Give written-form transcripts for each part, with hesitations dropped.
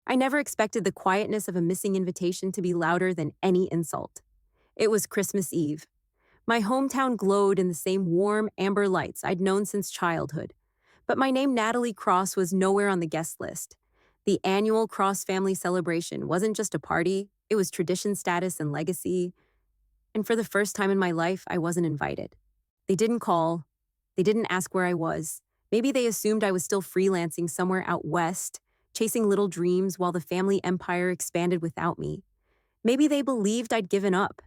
I never expected the quietness of a missing invitation to be louder than any insult. It was Christmas Eve. My hometown glowed in the same warm, amber lights I'd known since childhood. But my name, Natalie Cross, was nowhere on the guest list. The annual Cross family celebration wasn't just a party, it was tradition status and legacy. And for the first time in my life, I wasn't invited. They didn't call. They didn't ask where I was. Maybe they assumed I was still freelancing somewhere out west, chasing little dreams while the family empire expanded without me. Maybe they believed I'd given up.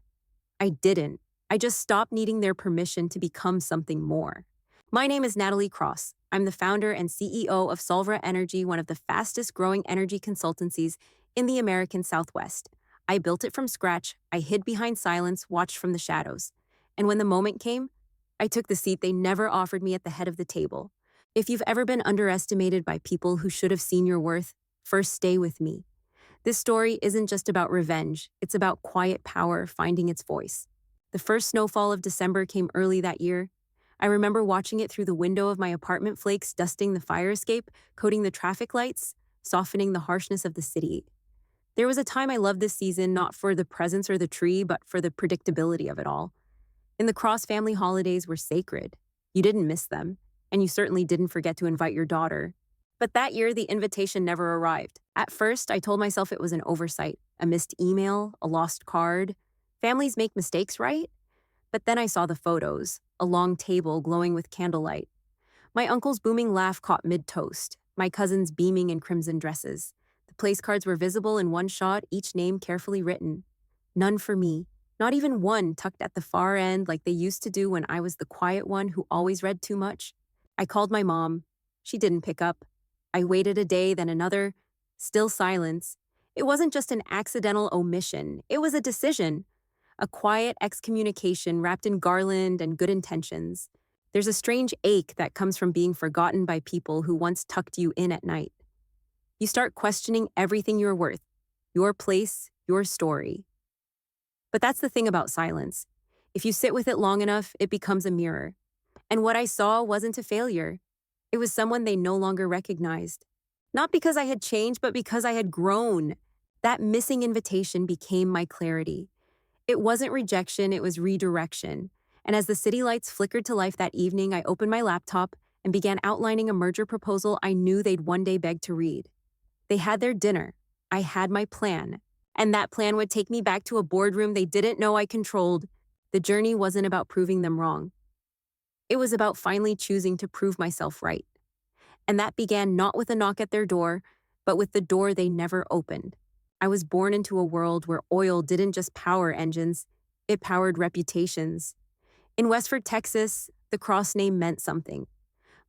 I didn't. I just stopped needing their permission to become something more. My name is Natalie Cross. I'm the founder and CEO of Solvra Energy, one of the fastest growing energy consultancies in the American Southwest. I built it from scratch. I hid behind silence, watched from the shadows. And when the moment came, I took the seat they never offered me at the head of the table. If you've ever been underestimated by people who should have seen your worth, first stay with me. This story isn't just about revenge, it's about quiet power finding its voice. The first snowfall of December came early that year. I remember watching it through the window of my apartment, flakes dusting the fire escape, coating the traffic lights, softening the harshness of the city. There was a time I loved this season not for the presents or the tree, but for the predictability of it all. In the Cross family, holidays were sacred. You didn't miss them, and you certainly didn't forget to invite your daughter. But that year, the invitation never arrived. At first, I told myself it was an oversight, a missed email, a lost card. Families make mistakes, right? But then I saw the photos, a long table glowing with candlelight. My uncle's booming laugh caught mid-toast, my cousins beaming in crimson dresses. The place cards were visible in one shot, each name carefully written. None for me, not even one tucked at the far end like they used to do when I was the quiet one who always read too much. I called my mom. She didn't pick up. I waited a day, then another. Still silence. It wasn't just an accidental omission. It was a decision. A quiet excommunication wrapped in garland and good intentions. There's a strange ache that comes from being forgotten by people who once tucked you in at night. You start questioning everything you're worth, your place, your story. But that's the thing about silence. If you sit with it long enough, it becomes a mirror. And what I saw wasn't a failure. It was someone they no longer recognized. Not because I had changed, but because I had grown. That missing invitation became my clarity. It wasn't rejection, it was redirection. And as the city lights flickered to life that evening, I opened my laptop and began outlining a merger proposal I knew they'd one day beg to read. They had their dinner. I had my plan. And that plan would take me back to a boardroom they didn't know I controlled. The journey wasn't about proving them wrong. It was about finally choosing to prove myself right. And that began not with a knock at their door, but with the door they never opened. I was born into a world where oil didn't just power engines, it powered reputations. In Westford, Texas, the Cross name meant something.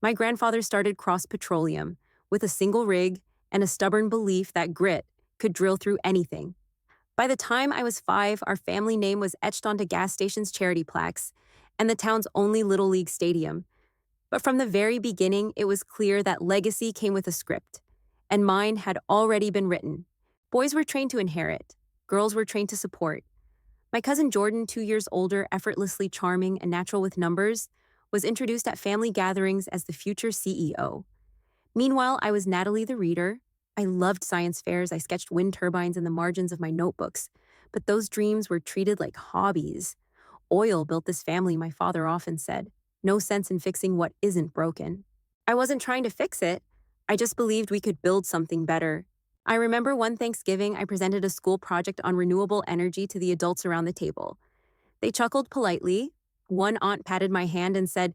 My grandfather started Cross Petroleum with a single rig and a stubborn belief that grit could drill through anything. By the time I was 5, our family name was etched onto gas stations' charity plaques and the town's only Little League stadium. But from the very beginning, it was clear that legacy came with a script, and mine had already been written. Boys were trained to inherit. Girls were trained to support. My cousin Jordan, 2 years older, effortlessly charming and natural with numbers, was introduced at family gatherings as the future CEO. Meanwhile, I was Natalie the reader. I loved science fairs. I sketched wind turbines in the margins of my notebooks. But those dreams were treated like hobbies. Oil built this family, my father often said. No sense in fixing what isn't broken. I wasn't trying to fix it. I just believed we could build something better. I remember one Thanksgiving, I presented a school project on renewable energy to the adults around the table. They chuckled politely. One aunt patted my hand and said,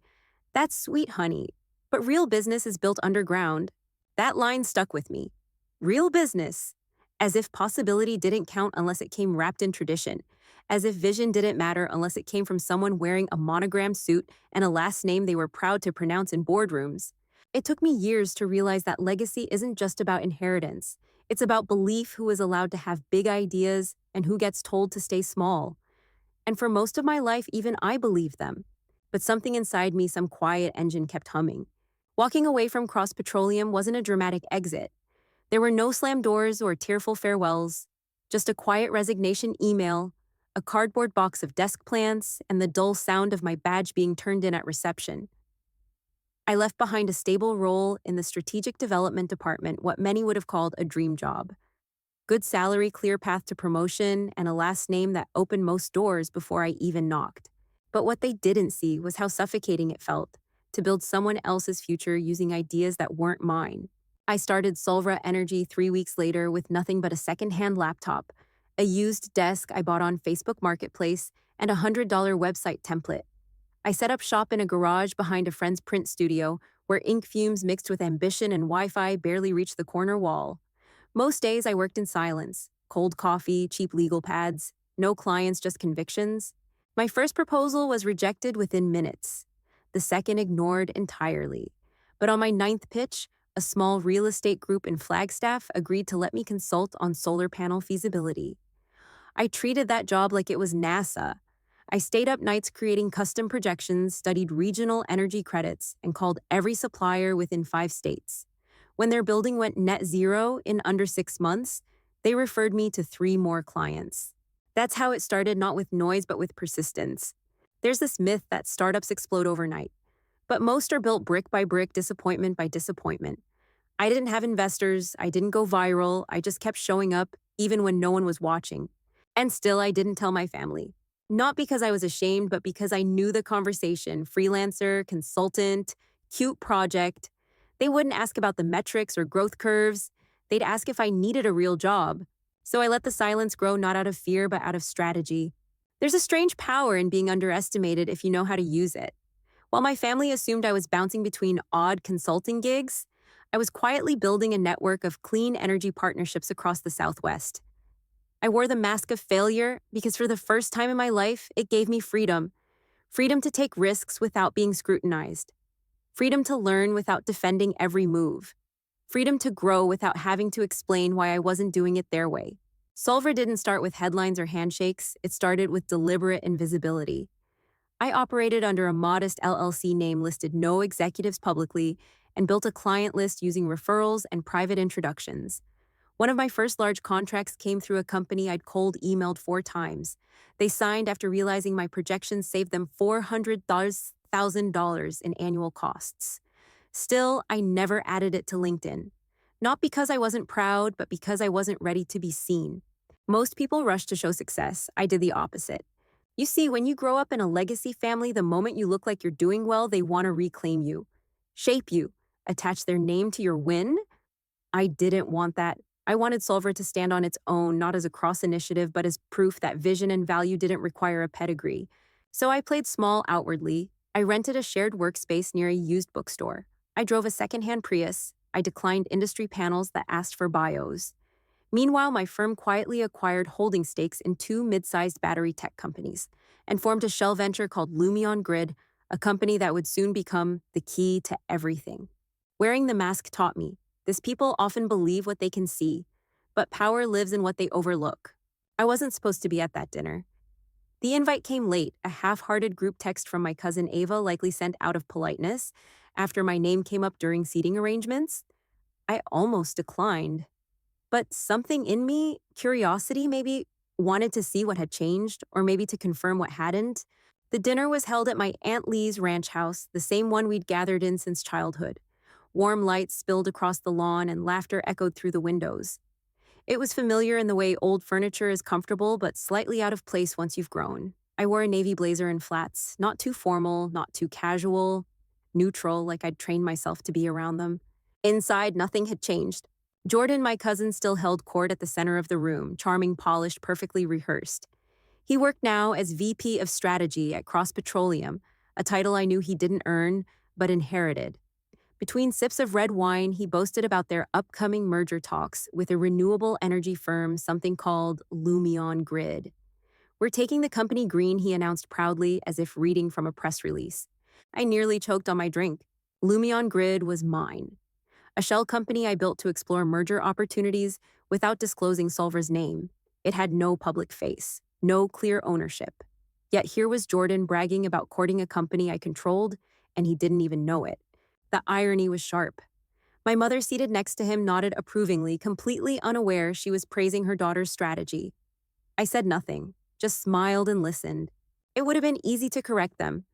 "That's sweet, honey, but real business is built underground." That line stuck with me. Real business. As if possibility didn't count unless it came wrapped in tradition. As if vision didn't matter unless it came from someone wearing a monogrammed suit and a last name they were proud to pronounce in boardrooms. It took me years to realize that legacy isn't just about inheritance. It's about belief, who is allowed to have big ideas and who gets told to stay small. And for most of my life, even I believed them. But something inside me, some quiet engine kept humming. Walking away from Cross Petroleum wasn't a dramatic exit. There were no slammed doors or tearful farewells, just a quiet resignation email, a cardboard box of desk plants, and the dull sound of my badge being turned in at reception. I left behind a stable role in the strategic development department, what many would have called a dream job. Good salary, clear path to promotion, and a last name that opened most doors before I even knocked. But what they didn't see was how suffocating it felt to build someone else's future using ideas that weren't mine. I started Solvra Energy 3 weeks later with nothing but a secondhand laptop, a used desk I bought on Facebook Marketplace, and a $100 website template. I set up shop in a garage behind a friend's print studio where ink fumes mixed with ambition and Wi Fi barely reached the corner wall. Most days I worked in silence, cold coffee, cheap legal pads, no clients, just convictions. My first proposal was rejected within minutes. The second ignored entirely. But on my ninth pitch, a small real estate group in Flagstaff agreed to let me consult on solar panel feasibility. I treated that job like it was NASA. I stayed up nights creating custom projections, studied regional energy credits, and called every supplier within 5 states. When their building went net zero in under 6 months, they referred me to 3 more clients. That's how it started, not with noise, but with persistence. There's this myth that startups explode overnight, but most are built brick by brick, disappointment by disappointment. I didn't have investors, I didn't go viral, I just kept showing up, even when no one was watching. And still, I didn't tell my family. Not because I was ashamed, but because I knew the conversation: freelancer, consultant, cute project. They wouldn't ask about the metrics or growth curves. They'd ask if I needed a real job. So I let the silence grow, not out of fear, but out of strategy. There's a strange power in being underestimated if you know how to use it. While my family assumed I was bouncing between odd consulting gigs, I was quietly building a network of clean energy partnerships across the Southwest. I wore the mask of failure because for the first time in my life, it gave me freedom. Freedom to take risks without being scrutinized. Freedom to learn without defending every move. Freedom to grow without having to explain why I wasn't doing it their way. Solvra didn't start with headlines or handshakes, it started with deliberate invisibility. I operated under a modest LLC name, listed no executives publicly, and built a client list using referrals and private introductions. One of my first large contracts came through a company I'd cold emailed 4 times. They signed after realizing my projections saved them $400,000 in annual costs. Still, I never added it to LinkedIn. Not because I wasn't proud, but because I wasn't ready to be seen. Most people rush to show success. I did the opposite. You see, when you grow up in a legacy family, the moment you look like you're doing well, they want to reclaim you, shape you, attach their name to your win. I didn't want that. I wanted Solvra to stand on its own, not as a cross initiative, but as proof that vision and value didn't require a pedigree. So I played small outwardly. I rented a shared workspace near a used bookstore. I drove a secondhand Prius. I declined industry panels that asked for bios. Meanwhile, my firm quietly acquired holding stakes in 2 mid-sized battery tech companies and formed a shell venture called Lumion Grid, a company that would soon become the key to everything. Wearing the mask taught me this: people often believe what they can see, but power lives in what they overlook. I wasn't supposed to be at that dinner. The invite came late, a half-hearted group text from my cousin Ava, likely sent out of politeness, after my name came up during seating arrangements. I almost declined. But something in me, curiosity maybe, wanted to see what had changed, or maybe to confirm what hadn't. The dinner was held at my Aunt Lee's ranch house, the same one we'd gathered in since childhood. Warm lights spilled across the lawn and laughter echoed through the windows. It was familiar in the way old furniture is comfortable but slightly out of place once you've grown. I wore a navy blazer and flats, not too formal, not too casual, neutral, like I'd trained myself to be around them. Inside, nothing had changed. Jordan, my cousin, still held court at the center of the room, charming, polished, perfectly rehearsed. He worked now as VP of Strategy at Cross Petroleum, a title I knew he didn't earn, but inherited. Between sips of red wine, he boasted about their upcoming merger talks with a renewable energy firm, something called Lumion Grid. "We're taking the company green," he announced proudly, as if reading from a press release. I nearly choked on my drink. Lumion Grid was mine. A shell company I built to explore merger opportunities without disclosing Solvra's name. It had no public face, no clear ownership. Yet here was Jordan bragging about courting a company I controlled, and he didn't even know it. The irony was sharp. My mother, seated next to him, nodded approvingly, completely unaware she was praising her daughter's strategy. I said nothing, just smiled and listened. It would have been easy to correct them,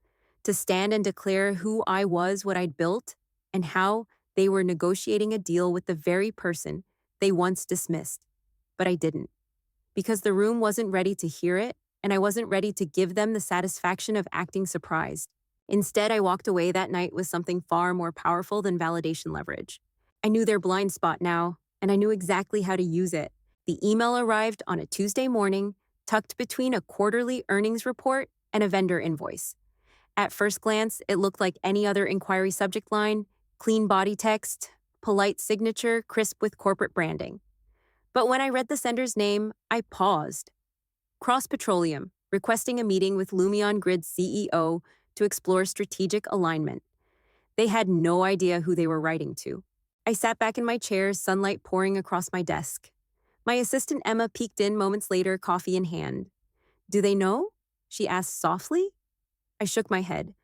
to stand and declare who I was, what I'd built, and how they were negotiating a deal with the very person they once dismissed. But I didn't, because the room wasn't ready to hear it, and I wasn't ready to give them the satisfaction of acting surprised. Instead, I walked away that night with something far more powerful than validation leverage. I knew their blind spot now, and I knew exactly how to use it. The email arrived on a Tuesday morning, tucked between a quarterly earnings report and a vendor invoice. At first glance, it looked like any other inquiry subject line: clean body text, polite signature, crisp with corporate branding. But when I read the sender's name, I paused. Cross Petroleum, requesting a meeting with Lumion Grid CEO to explore strategic alignment. They had no idea who they were writing to. I sat back in my chair, sunlight pouring across my desk. My assistant Emma peeked in moments later, coffee in hand. "Do they know?" she asked softly. I shook my head.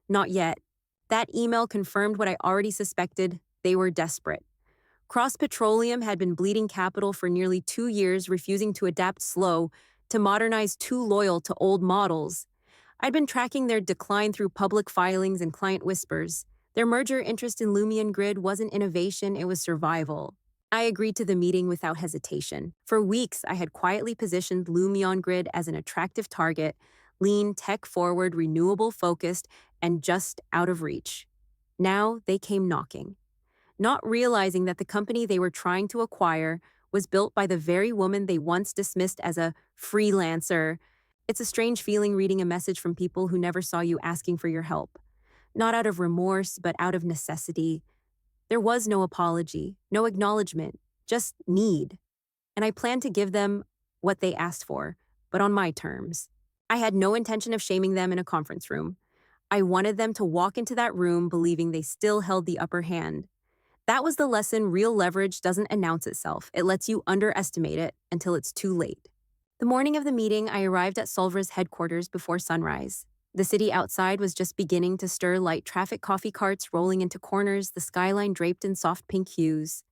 Not yet. That email confirmed what I already suspected: they were desperate. Cross Petroleum had been bleeding capital for nearly 2 years, refusing to adapt slow, to modernize too loyal to old models. I'd been tracking their decline through public filings and client whispers. Their merger interest in Lumion Grid wasn't innovation, it was survival. I agreed to the meeting without hesitation. For weeks, I had quietly positioned Lumion Grid as an attractive target: lean, tech-forward, renewable-focused, and just out of reach. Now they came knocking, not realizing that the company they were trying to acquire was built by the very woman they once dismissed as a freelancer. It's a strange feeling reading a message from people who never saw you asking for your help. Not out of remorse, but out of necessity. There was no apology, no acknowledgement, just need. And I planned to give them what they asked for, but on my terms. I had no intention of shaming them in a conference room. I wanted them to walk into that room believing they still held the upper hand. That was the lesson: real leverage doesn't announce itself. It lets you underestimate it until it's too late. The morning of the meeting, I arrived at Solvra's headquarters before sunrise. The city outside was just beginning to stir, light traffic, coffee carts rolling into corners, the skyline draped in soft pink hues.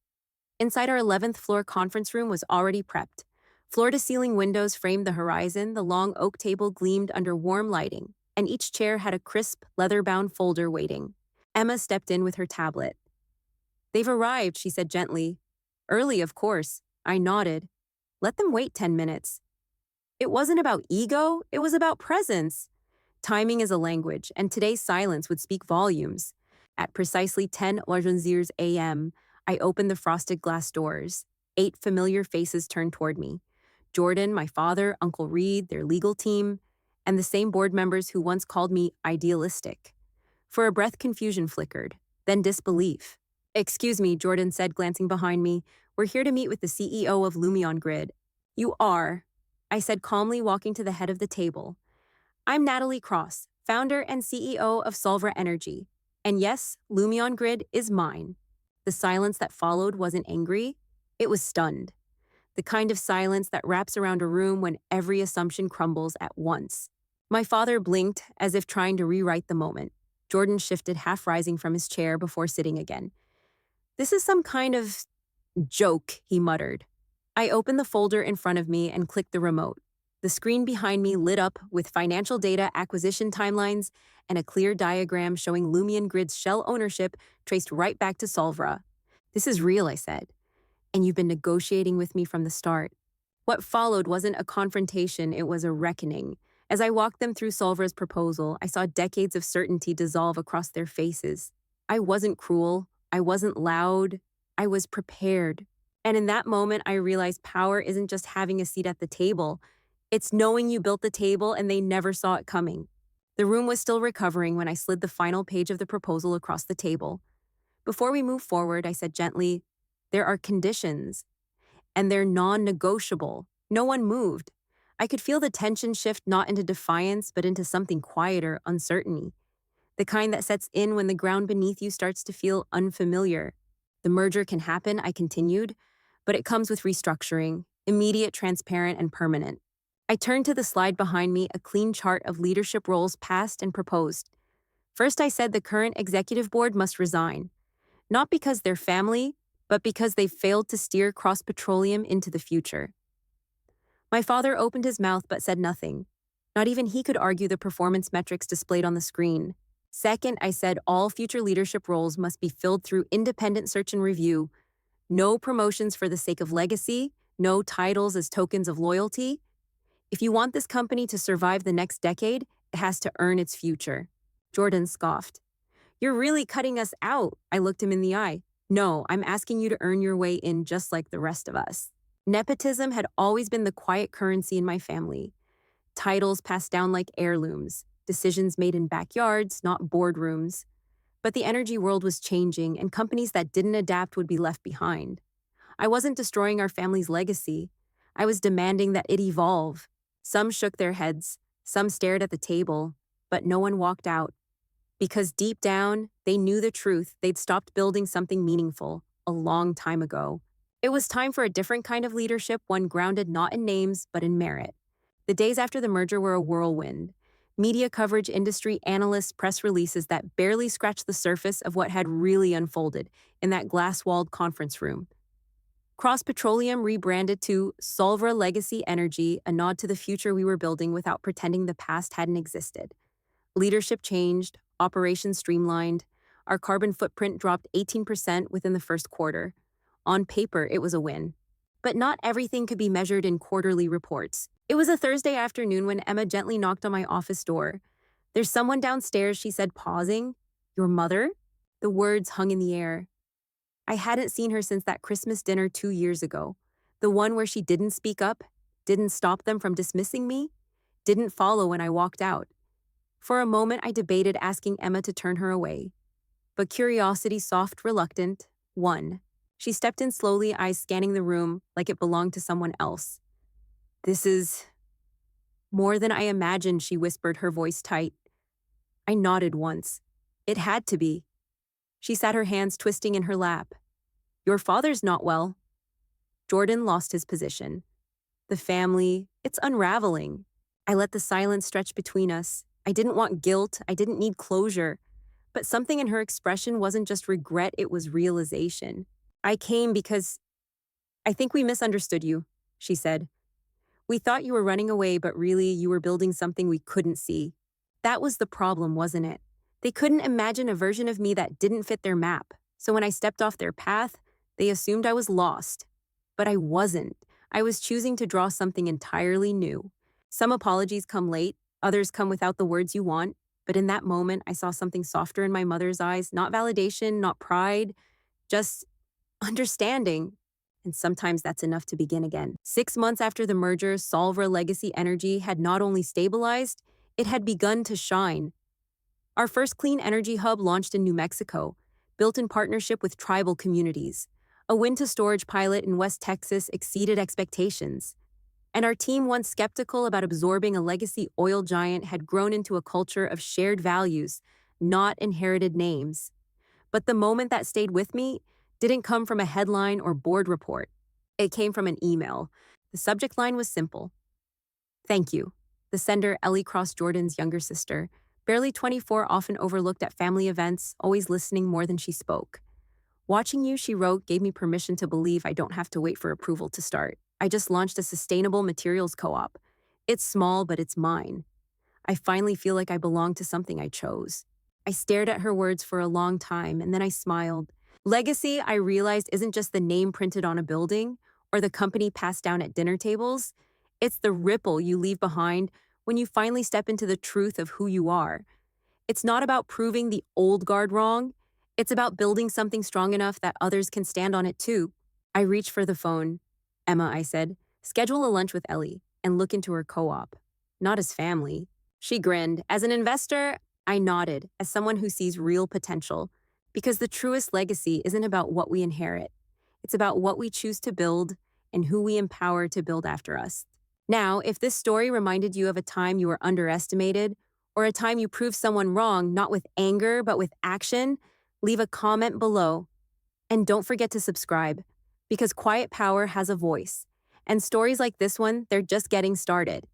Inside our 11th floor conference room was already prepped. Floor-to-ceiling windows framed the horizon, the long oak table gleamed under warm lighting, and each chair had a crisp, leather-bound folder waiting. Emma stepped in with her tablet. "They've arrived," she said gently. "Early, of course." I nodded. "Let them wait 10 minutes. It wasn't about ego, it was about presence. Timing is a language, and today's silence would speak volumes. At precisely 10:00 a.m., I opened the frosted glass doors. 8 familiar faces turned toward me. Jordan, my father, Uncle Reed, their legal team, and the same board members who once called me idealistic. For a breath, confusion flickered, then disbelief. "Excuse me," Jordan said, glancing behind me. "We're here to meet with the CEO of Lumion Grid." "You are," I said calmly, walking to the head of the table. "I'm Natalie Cross, founder and CEO of Solvra Energy. And yes, Lumion Grid is mine." The silence that followed wasn't angry, it was stunned. The kind of silence that wraps around a room when every assumption crumbles at once. My father blinked, as if trying to rewrite the moment. Jordan shifted, half rising from his chair before sitting again. "This is some kind of joke," he muttered. I opened the folder in front of me and clicked the remote. The screen behind me lit up with financial data, acquisition timelines, and a clear diagram showing Lumion Grid's shell ownership traced right back to Solvra. "This is real," I said. "And you've been negotiating with me from the start." What followed wasn't a confrontation, it was a reckoning. As I walked them through Solvra's proposal, I saw decades of certainty dissolve across their faces. I wasn't cruel. I wasn't loud. I was prepared. And in that moment, I realized power isn't just having a seat at the table. It's knowing you built the table and they never saw it coming. The room was still recovering when I slid the final page of the proposal across the table. "Before we move forward," I said gently, "there are conditions. And they're non-negotiable." No one moved. I could feel the tension shift, not into defiance, but into something quieter: uncertainty. The kind that sets in when the ground beneath you starts to feel unfamiliar. "The merger can happen," I continued, "but it comes with restructuring, immediate, transparent, and permanent." I turned to the slide behind me, a clean chart of leadership roles past and proposed. First, I said the current executive board must resign, not because they're family, but because they've failed to steer Cross Petroleum into the future. My father opened his mouth but said nothing. Not even he could argue the performance metrics displayed on the screen. Second, I said all future leadership roles must be filled through independent search and review. No promotions for the sake of legacy, no titles as tokens of loyalty. If you want this company to survive the next decade, it has to earn its future. Jordan scoffed. You're really cutting us out. I looked him in the eye. No, I'm asking you to earn your way in just like the rest of us. Nepotism had always been the quiet currency in my family. Titles passed down like heirlooms, decisions made in backyards, not boardrooms. But the energy world was changing, and companies that didn't adapt would be left behind. I wasn't destroying our family's legacy. I was demanding that it evolve. Some shook their heads, some stared at the table, but no one walked out. Because deep down, they knew the truth. They'd stopped building something meaningful a long time ago. It was time for a different kind of leadership, one grounded not in names, but in merit. The days after the merger were a whirlwind. Media coverage, industry analysts, press releases that barely scratched the surface of what had really unfolded in that glass-walled conference room. Cross Petroleum rebranded to Solvra Legacy Energy, a nod to the future we were building without pretending the past hadn't existed. Leadership changed, operations streamlined. Our carbon footprint dropped 18% within the first quarter. On paper, it was a win. But not everything could be measured in quarterly reports. It was a Thursday afternoon when Emma gently knocked on my office door. There's someone downstairs, she said, pausing. Your mother? The words hung in the air. I hadn't seen her since that Christmas dinner 2 years ago. The one where she didn't speak up, didn't stop them from dismissing me, didn't follow when I walked out. For a moment, I debated asking Emma to turn her away. But curiosity, soft, reluctant, won. She stepped in slowly, eyes scanning the room like it belonged to someone else. This is more than I imagined, she whispered, her voice tight. I nodded once. It had to be. She sat her hands twisting in her lap. Your father's not well. Jordan lost his position. The family, it's unraveling. I let the silence stretch between us. I didn't want guilt. I didn't need closure. But something in her expression wasn't just regret, it was realization. I came because I think we misunderstood you, she said. We thought you were running away, but really you were building something we couldn't see. That was the problem, wasn't it? They couldn't imagine a version of me that didn't fit their map. So when I stepped off their path, they assumed I was lost. But I wasn't. I was choosing to draw something entirely new. Some apologies come late, others come without the words you want. But in that moment, I saw something softer in my mother's eyes, not validation, not pride, just understanding. And sometimes that's enough to begin again. 6 months after the merger, Solvra Legacy Energy had not only stabilized, it had begun to shine. Our first clean energy hub launched in New Mexico, built in partnership with tribal communities. A wind-to-storage pilot in West Texas exceeded expectations. And our team, once skeptical about absorbing a legacy oil giant, had grown into a culture of shared values, not inherited names. But the moment that stayed with me didn't come from a headline or board report. It came from an email. The subject line was simple. Thank you. The sender, Ellie Cross, Jordan's younger sister, barely 24, often overlooked at family events, always listening more than she spoke. Watching you, she wrote, gave me permission to believe I don't have to wait for approval to start. I just launched a sustainable materials co-op. It's small, but it's mine. I finally feel like I belong to something I chose. I stared at her words for a long time, and then I smiled. Legacy, I realized, isn't just the name printed on a building or the company passed down at dinner tables. It's the ripple you leave behind when you finally step into the truth of who you are. It's not about proving the old guard wrong. It's about building something strong enough that others can stand on it too. I reached for the phone. Emma, I said, schedule a lunch with Ellie and look into her co-op. Not as family. She grinned. As an investor, I nodded, as someone who sees real potential. Because the truest legacy isn't about what we inherit. It's about what we choose to build and who we empower to build after us. Now, if this story reminded you of a time you were underestimated, or a time you proved someone wrong, not with anger, but with action, leave a comment below. And don't forget to subscribe, because quiet power has a voice. And stories like this one, they're just getting started.